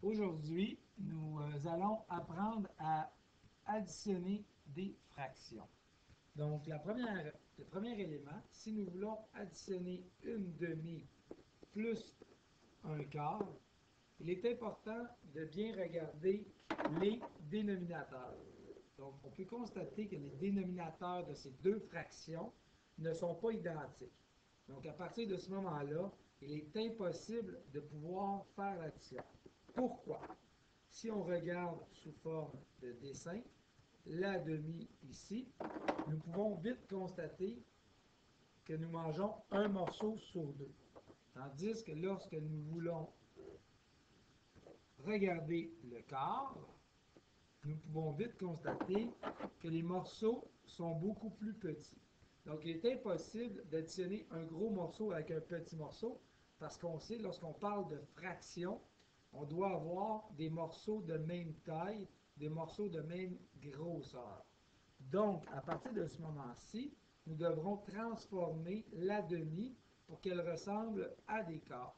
Aujourd'hui, nous allons apprendre à additionner des fractions. Donc, le premier élément, si nous voulons additionner une demi plus un quart, il est important de bien regarder les dénominateurs. Donc, on peut constater que les dénominateurs de ces deux fractions ne sont pas identiques. Donc, à partir de ce moment-là, il est impossible de pouvoir faire l'addition. Pourquoi? Si on regarde sous forme de dessin, la demi ici, nous pouvons vite constater que nous mangeons un morceau sur deux. Tandis que lorsque nous voulons regarder le quart, nous pouvons vite constater que les morceaux sont beaucoup plus petits. Donc, il est impossible d'additionner un gros morceau avec un petit morceau parce qu'on sait, lorsqu'on parle de fraction, on doit avoir des morceaux de même taille, des morceaux de même grosseur. Donc, à partir de ce moment-ci, nous devrons transformer la demi pour qu'elle ressemble à des quarts.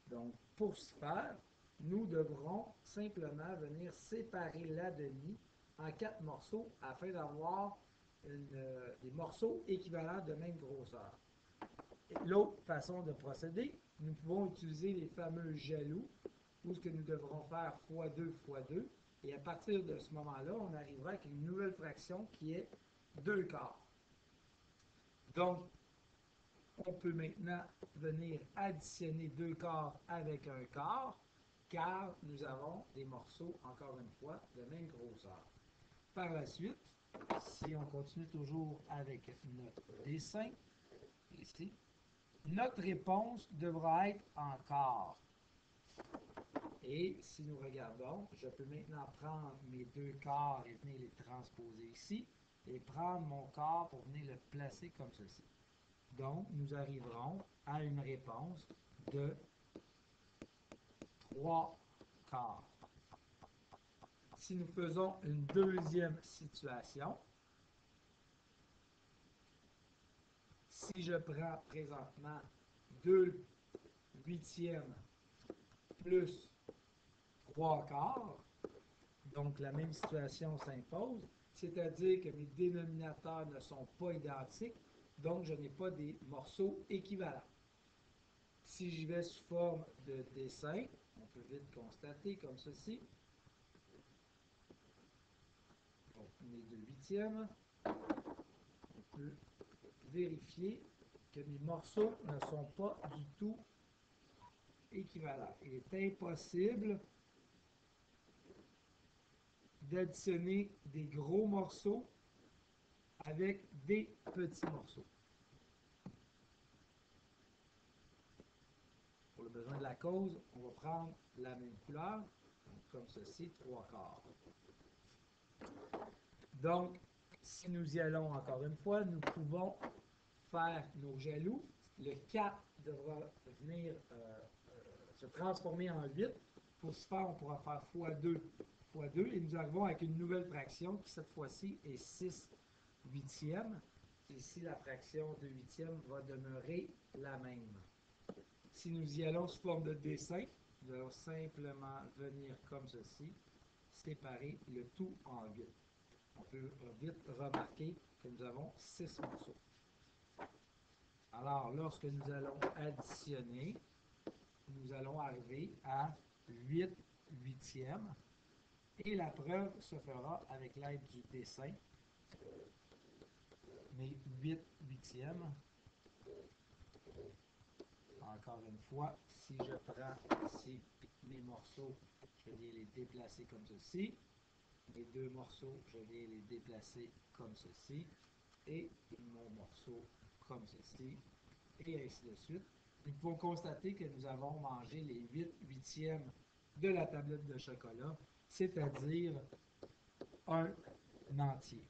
Donc, pour ce faire, nous devrons simplement venir séparer la demi en 4 morceaux afin d'avoir des morceaux équivalents de même grosseur. L'autre façon de procéder, nous pouvons utiliser les fameux jaloux, où ce que nous devrons faire x2 x2, et à partir de ce moment-là, on arrivera avec une nouvelle fraction qui est 2 quarts. Donc, on peut maintenant venir additionner 2 quarts avec un quart, car nous avons des morceaux, encore une fois, de même grosseur. Par la suite, si on continue toujours avec notre dessin, ici, notre réponse devra être en quart. Et si nous regardons, je peux maintenant prendre mes deux quarts et venir les transposer ici, et prendre mon quart pour venir le placer comme ceci. Donc, nous arriverons à une réponse de 3 quarts. Si nous faisons une deuxième situation, si je prends présentement 2 huitièmes plus 3 quarts, donc la même situation s'impose, c'est-à-dire que mes dénominateurs ne sont pas identiques, donc je n'ai pas des morceaux équivalents. Si j'y vais sous forme de dessin, on peut vite constater comme ceci. Donc, mes 2 huitièmes, on peut vérifier que mes morceaux ne sont pas du tout équivalents. Il est impossible d'additionner des gros morceaux avec des petits morceaux. Pour le besoin de la cause, on va prendre la même couleur, comme ceci, 3 quarts. Donc, si nous y allons encore une fois, nous pouvons faire nos jaloux. Le 4 devra venir se transformer en 8. Pour ce faire, on pourra faire x2 x2 et nous arrivons avec une nouvelle fraction qui cette fois-ci est 6 huitièmes. Ici, la fraction de huitième va demeurer la même. Si nous y allons sous forme de dessin, nous allons simplement venir comme ceci, séparer le tout en 8. On peut vite remarquer que nous avons 6 morceaux. Alors, lorsque nous allons additionner, nous allons arriver à 8 huitièmes. Et la preuve se fera avec l'aide du dessin. Mes 8 huitièmes. Encore une fois, si je prends ici mes morceaux, je viens les déplacer comme ceci. Les deux morceaux, je viens les déplacer comme ceci. Et mon morceau comme ceci. Et ainsi de suite. Nous pouvons constater que nous avons mangé les 8 huitièmes de la tablette de chocolat, c'est-à-dire un entier.